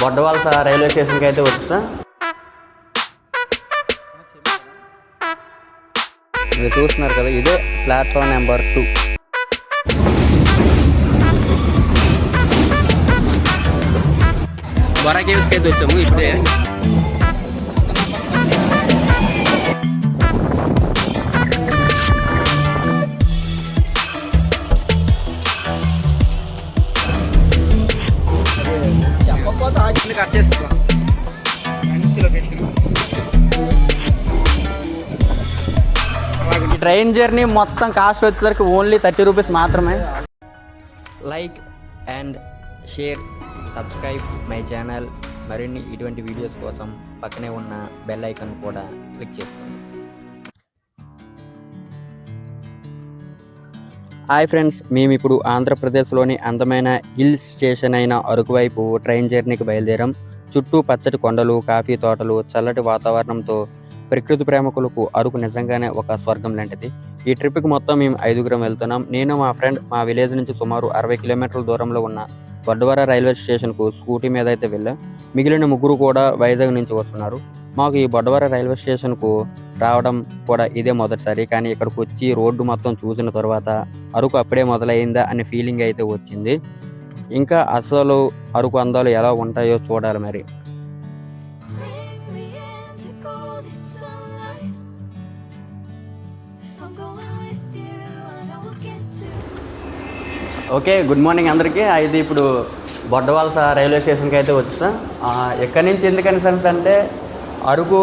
Boddavalasa railway స్టేషన్కి అయితే వచ్చా. మీరు చూస్తున్నారు కదా, ఇదే ప్లాట్ఫామ్ నెంబర్ 2. బొర్రా కేవ్స్కి అయితే వచ్చాము ఇప్పుడే. కట్ చేసుకో. ఈ ట్రైన్ జర్నీ మొత్తం కాస్ట్ వచ్చేసరికి ఓన్లీ 30 రూపీస్ మాత్రమే. Like and share, subscribe my channel. మరిన్ని ఇటువంటి వీడియోస్ కోసం పక్కనే ఉన్న బెల్ ఐకాన్ కూడా క్లిక్ చేసుకోండి. హాయ్ ఫ్రెండ్స్, మేము ఇప్పుడు ఆంధ్రప్రదేశ్లోని అందమైన హిల్ స్టేషన్ అయిన అరకు వైపు ట్రైన్ జర్నీకి బయలుదేరాం. చుట్టూ పచ్చటి కొండలు, కాఫీ తోటలు, చల్లటి వాతావరణంతో ప్రకృతి ప్రేమికులకు అరకు నిజంగానే ఒక స్వర్గం లాంటిది. ఈ ట్రిప్కి మొత్తం మేము 5గురం వెళ్తున్నాం. నేను, మా ఫ్రెండ్ మా విలేజ్ నుంచి సుమారు 60 కిలోమీటర్ల దూరంలో ఉన్న బొడ్డవర రైల్వే స్టేషన్కు స్కూటీ మీద అయితే వెళ్ళాం. మిగిలిన 3 కూడా వైజాగ్ నుంచి వస్తున్నారు. మాకు ఈ బొడ్డవర రైల్వే స్టేషన్కు రావడం కూడా ఇదే మొదటిసారి. కానీ ఇక్కడికి వచ్చి రోడ్డు మొత్తం చూసిన తర్వాత అరకు అప్పుడే మొదలైందా అనే ఫీలింగ్ అయితే వచ్చింది. ఇంకా అసలు అరకు అందాలు ఎలా ఉంటాయో చూడాలి మరి. ఓకే, గుడ్ మార్నింగ్ అందరికీ. అయితే ఇప్పుడు బొడ్డవలస రైల్వే స్టేషన్కి అయితే వచ్చేసాం. ఎక్కడి నుంచి ఎందుకని సెన్స్ అంటే అరకు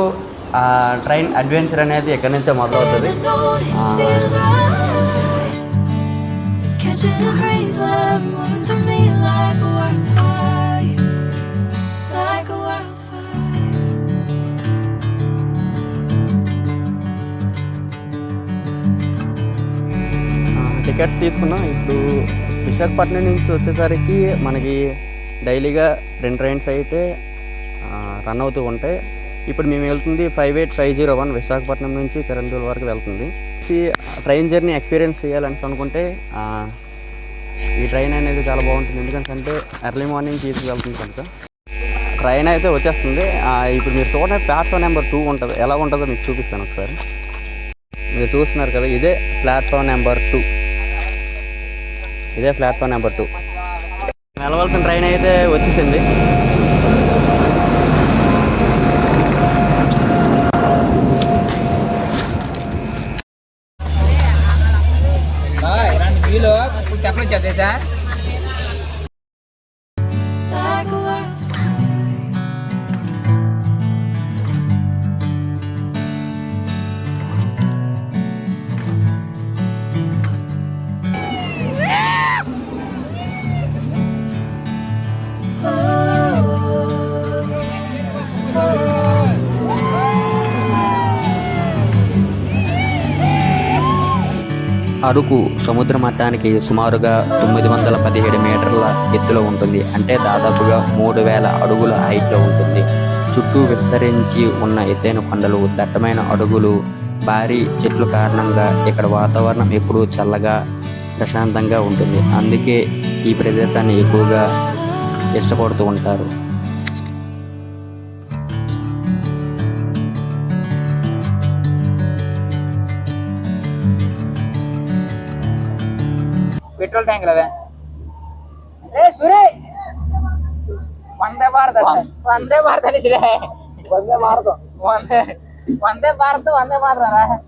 ట్రైన్ అడ్వెంచర్ అనేది ఎక్కడి నుంచో మొదలవుతుంది. టికెట్స్ తీసుకున్నాం. ఇప్పుడు విశాఖపట్నం నుంచి వచ్చేసరికి మనకి డైలీగా 2 ట్రైన్స్ అయితే రన్ అవుతూ ఉంటాయి. ఇప్పుడు మేము వెళ్తుంది 58501 విశాఖపట్నం నుంచి కరందూల్ వరకు వెళ్తుంది. ఈ ట్రైన్ జర్నీ ఎక్స్పీరియన్స్ చేయాలని అనుకుంటే ఈ ట్రైన్ అనేది చాలా బాగుంటుంది. ఎందుకంటే ఎర్లీ మార్నింగ్ తీసుకువెళ్తుంది కనుక. ట్రైన్ అయితే వచ్చేస్తుంది. ఇప్పుడు మీరు చూడండి, ప్లాట్ఫామ్ నెంబర్ 2 ఉంటుంది. ఎలా ఉంటుందో మీకు చూపిస్తాను ఒకసారి. మీరు చూస్తున్నారు కదా, ఇదే ప్లాట్ఫామ్ నెంబర్ 2. ఇదే ప్లాట్ఫామ్ నెంబర్ 2. వెళ్ళవలసిన ట్రైన్ అయితే వచ్చేసింది. చెప్పలేదు చదివేసా. అరకు సముద్ర మట్టానికి సుమారుగా 917 మీటర్ల ఎత్తులో ఉంటుంది. అంటే దాదాపుగా 3000 అడుగుల హైట్లో ఉంటుంది. చుట్టూ విస్తరించి ఉన్న ఎత్తైన కొండలు, దట్టమైన అడుగులు, భారీ చెట్లు కారణంగా ఇక్కడ వాతావరణం ఎప్పుడూ చల్లగా ప్రశాంతంగా ఉంటుంది. అందుకే ఈ ప్రదేశాన్ని ఎక్కువగా ఇష్టపడుతూ ఉంటారు. పెట్రోల్ ట్యాంక్ అవే సురే వందే భారత్ వందే భారత్ అని వందే భారత్ వందే భారత్ వందే భారత్.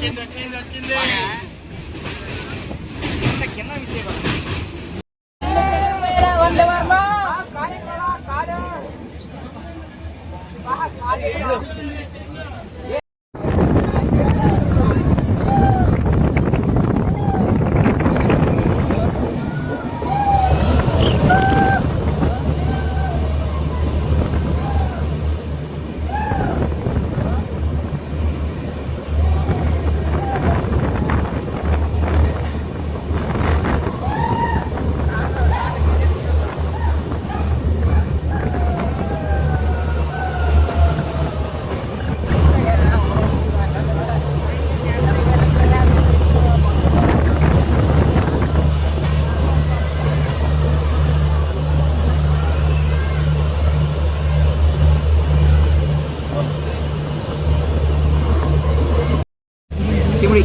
కింద మిస్ అయిపోతుంది. వందే మాతరం. చిముడి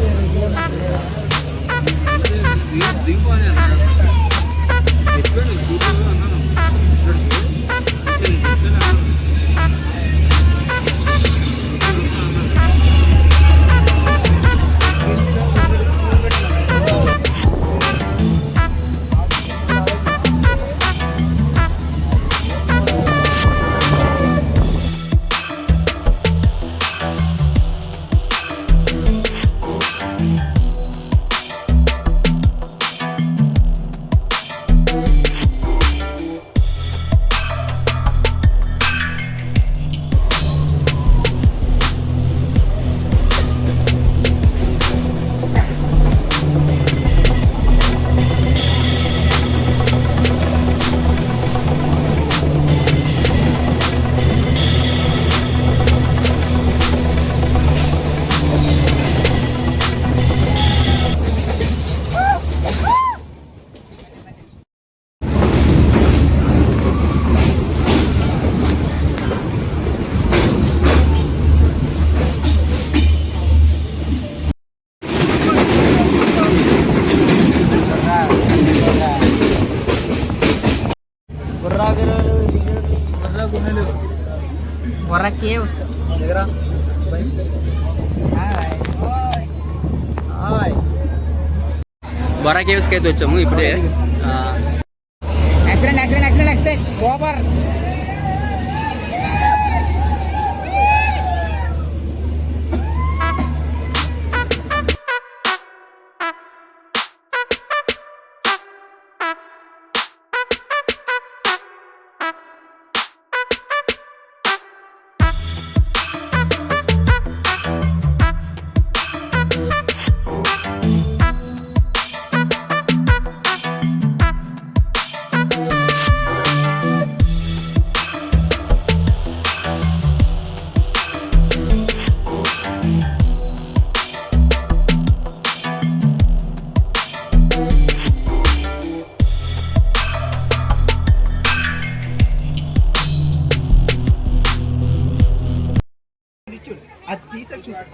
బొర్రా కేవ్స్ దగ్గర బొర్రా కేవ్స్కి అయితే వచ్చాము ఇప్పుడే. Accident accident accident accident super.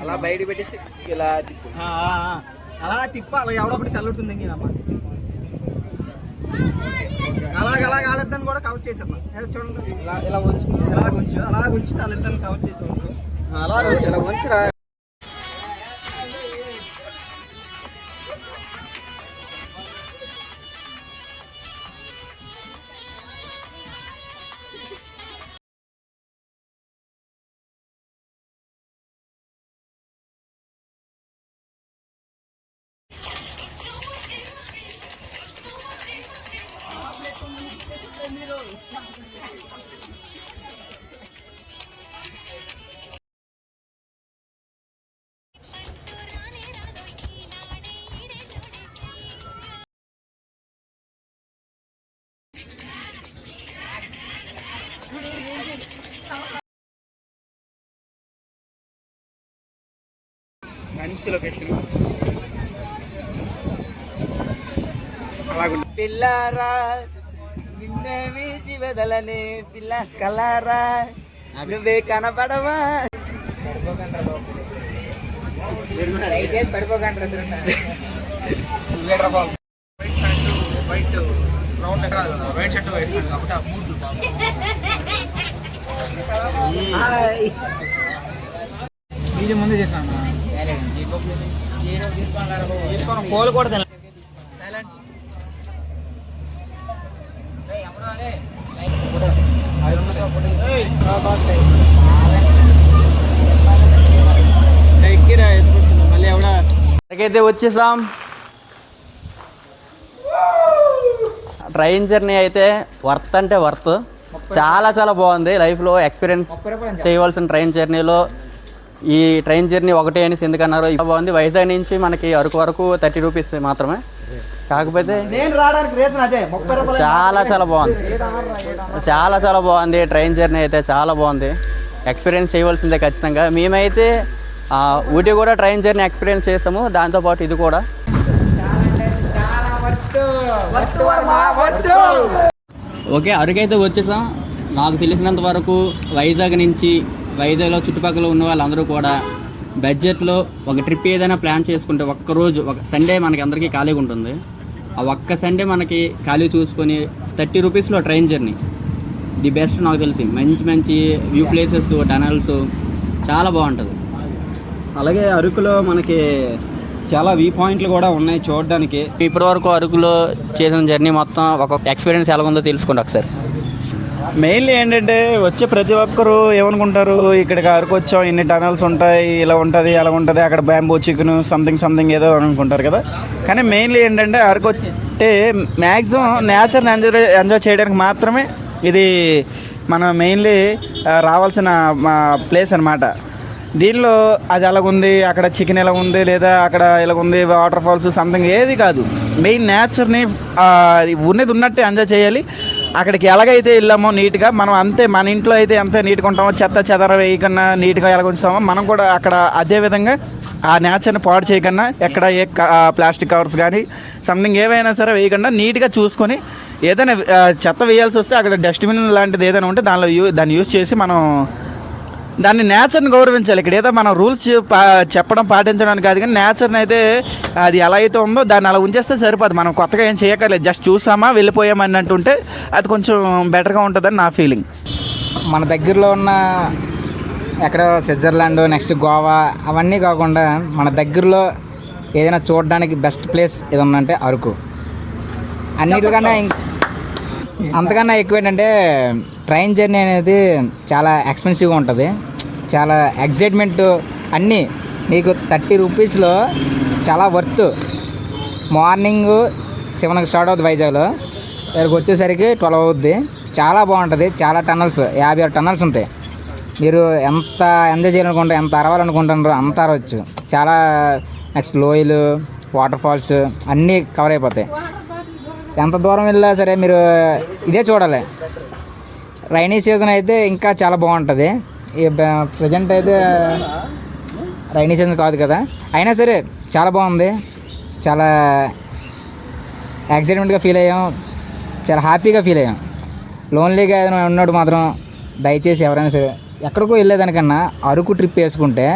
అలా బయట పెట్టేసి ఇలా తిప్పు. అలా తిప్ప అలా ఎవడొకటి సెల్లుంటుంది ఇంకేనమ్మా. అలాగ వాళ్ళిద్దరిని కూడా కవర్ చేసేమ్మా. చూడండి ఇలా వంచు, అలా ఉంచి వాళ్ళిద్దరిని కవర్ చేసేవాళ్ళు. ఇలా వంచురా. మంచి లొకేషన్. పిల్లారా నిన్నే విడిచి వెదలనే పిల్ల కలారా నువ్వే కనపడవా. ముందు చేసాను తీసుకోను కోలు కూడా తిన మళ్ళీ ఎవడా అయితే వచ్చేసాం. ట్రైన్ జర్నీ అయితే వర్త్ అంటే వర్త్, చాలా చాలా బాగుంది. లైఫ్లో ఎక్స్పీరియన్స్ చేయవలసిన ట్రైన్ జర్నీలో ఈ ట్రైన్ జర్నీ ఒకటే అనేసి ఎందుకన్నారు. బాగుంది. వైజాగ్ నుంచి మనకి అరకు వరకు 30 రూపీస్ మాత్రమే. కాకపోతే నేను రావడానికి రీజన్ అదే 30 రూపాయలు. చాలా చాలా బాగుంది, చాలా చాలా బాగుంది. ట్రైన్ జర్నీ అయితే చాలా బాగుంది. ఎక్స్పీరియన్స్ చేయవలసిందే ఖచ్చితంగా. మేమైతే ఊటీ కూడా ట్రైన్ జర్నీ ఎక్స్పీరియన్స్ చేసాము, దాంతోపాటు ఇది కూడా. ఓకే, అరకైతే వచ్చేసాం. నాకు తెలిసినంత వరకు వైజాగ్లో చుట్టుపక్కల ఉన్న వాళ్ళందరూ కూడా బడ్జెట్లో ఒక ట్రిప్ ఏదైనా ప్లాన్ చేసుకుంటే ఒక్కరోజు ఒక సండే మనకి అందరికీ ఖాళీగా ఉంటుంది. ఆ ఒక్క సండే మనకి ఖాళీ చూసుకొని 30 రూపీస్లో ట్రైన్ జర్నీ ది బెస్ట్ నాకు తెలిసి. మంచి మంచి వ్యూ ప్లేసెస్, టనల్స్ చాలా బాగుంటుంది. అలాగే అరకులో మనకి చాలా వ్యూ పాయింట్లు కూడా ఉన్నాయి చూడడానికి. ఇప్పటివరకు అరకులో చేసిన జర్నీ మొత్తం ఒక ఎక్స్పీరియన్స్ ఎలా ఉందో తెలుసుకోండి ఒకసారి. మెయిన్లీ ఏంటంటే వచ్చే ప్రతి ఒక్కరు ఏమనుకుంటారు, ఇక్కడికి అరకు వచ్చాం, ఇన్ని టనల్స్ ఉంటాయి, ఇలా ఉంటుంది అలా ఉంటుంది, అక్కడ బ్యాంబూ చికెన్ సంథింగ్ ఏదో అనుకుంటారు కదా. కానీ మెయిన్లీ ఏంటంటే అరకు అంటే మ్యాక్సిమం నేచర్ని ఎంజాయ్ చేయడానికి మాత్రమే ఇది మనం మెయిన్లీ రావాల్సిన ప్లేస్ అన్నమాట. దీనిలో అది ఎలాగుంది, అక్కడ చికెన్ ఎలా ఉంది, లేదా అక్కడ ఎలాగుంది వాటర్ ఫాల్స్ సంథింగ్ ఏది కాదు. మెయిన్ నేచర్ని ఉన్నది ఉన్నట్టు ఎంజాయ్ చేయాలి. అక్కడికి ఎలాగైతే వెళ్ళామో నీట్గా మనం అంతే, మన ఇంట్లో అయితే ఎంత నీట్గా ఉంటామో, చెత్త చెదర వేయకన్నా నీట్గా ఎలాగ ఉంచుతామో మనం కూడా అక్కడ అదే విధంగా ఆ నేచర్ని పాడు చేయకన్నా, ఎక్కడ ఏ ప్లాస్టిక్ కవర్స్ కానీ సంథింగ్ ఏవైనా సరే వేయకుండా నీట్గా చూసుకొని, ఏదైనా చెత్త వేయాల్సి వస్తే అక్కడ డస్ట్బిన్ లాంటిది ఏదైనా ఉంటే దాన్ని యూజ్ చేసి మనం దాన్ని నేచర్ని గౌరవించాలి. ఇక్కడ ఏదో మనం రూల్స్ చెప్పడం పాటించడానికి కాదు, కానీ నేచర్ని అయితే అది ఎలా అయితే ఉందో దాన్ని అలా ఉంచేస్తే సరిపోదు. మనం కొత్తగా ఏం చేయక్కర్లేదు, జస్ట్ చూసామా వెళ్ళిపోయామా అన్నట్టుంటే అది కొంచెం బెటర్గా ఉంటుందని నా ఫీలింగ్. మన దగ్గరలో ఉన్న ఎక్కడ స్విట్జర్లాండ్, నెక్స్ట్ గోవా అవన్నీ కాకుండా మన దగ్గరలో ఏదైనా చూడడానికి బెస్ట్ ప్లేస్ ఏది ఉందంటే అరకు. అన్నిటికన్నా అంతకన్నా ఎక్కువ ఏంటంటే ట్రైన్ జర్నీ అనేది చాలా ఎక్స్పెన్సివ్గా ఉంటుంది. చాలా ఎగ్జైట్మెంట్ అన్నీ నీకు 30 రూపీస్లో చాలా వర్త్. మార్నింగ్ 7కి స్టార్ట్ అవుతుంది వైజాగ్లో, ఇక్కడికి వచ్చేసరికి 12 అవుద్ది. చాలా బాగుంటుంది. చాలా టనల్స్, 56 టనల్స్ ఉంటాయి. మీరు ఎంత ఎంజాయ్ చేయాలనుకుంటారు, ఎంత అరవాలనుకుంటున్నారో అంత అరవచ్చు. చాలా నెక్స్ట్ లోయలు, వాటర్ ఫాల్స్ అన్నీ కవర్ అయిపోతాయి. ఎంత దూరం వెళ్ళినా సరే మీరు ఇదే చూడాలి. రైనీ సీజన్ అయితే ఇంకా చాలా బాగుంటుంది. ఈ ప్రజెంట్ అయితే రైనీ సీజన్ కాదు కదా, అయినా సరే చాలా బాగుంది. చాలా ఎక్సైట్మెంట్గా ఫీల్ అయ్యాం, చాలా హ్యాపీగా ఫీల్ అయ్యాం. లోన్లీగా ఏదైనా ఉన్నాడు మాత్రం దయచేసి ఎవరైనా సరే ఎక్కడికో వెళ్ళేదానికన్నా అరకు ట్రిప్ వేసుకుంటే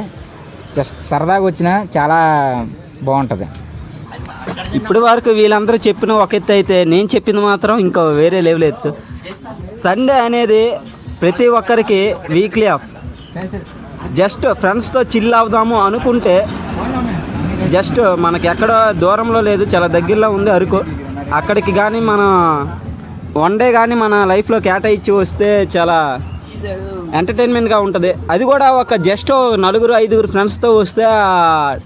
జస్ట్ సరదాగా వచ్చినా చాలా బాగుంటుంది. ఇప్పటి వరకు వీళ్ళందరూ చెప్పిన ఒక ఎత్తు అయితే, నేను చెప్పింది మాత్రం ఇంకా వేరే లెవెల్ ఎత్తు. సండే అనేది ప్రతి ఒక్కరికి వీక్లీ ఆఫ్. జస్ట్ ఫ్రెండ్స్తో చిల్ అవుదాము అనుకుంటే, జస్ట్ మనకి ఎక్కడ దూరంలో లేదు, చాలా దగ్గరలో ఉంది అరకు. అక్కడికి కానీ మన వన్ డే కానీ మన లైఫ్లో కేటాయించి వస్తే చాలా ఎంటర్టైన్మెంట్గా ఉంటుంది. అది కూడా ఒక జస్ట్ 4-5 ఫ్రెండ్స్తో వస్తే ఆ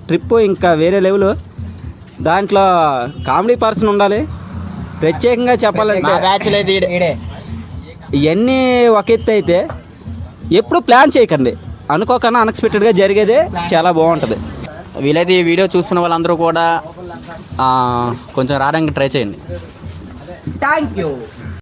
ట్రిప్ ఇంకా వేరే లెవెల్. దాంట్లో కామెడీ పర్సన్ ఉండాలి. ప్రత్యేకంగా చెప్పాలంటే ఇవన్నీ ఒక ఎత్తు అయితే ఎప్పుడు ప్లాన్ చేయకండి, అనుకోకుండా అన్ఎక్స్పెక్టెడ్గా జరిగేదే చాలా బాగుంటుంది. వీలైతే ఈ వీడియో చూస్తున్న వాళ్ళందరూ కూడా కొంచెం రావడానికి ట్రై చేయండి. Thank you.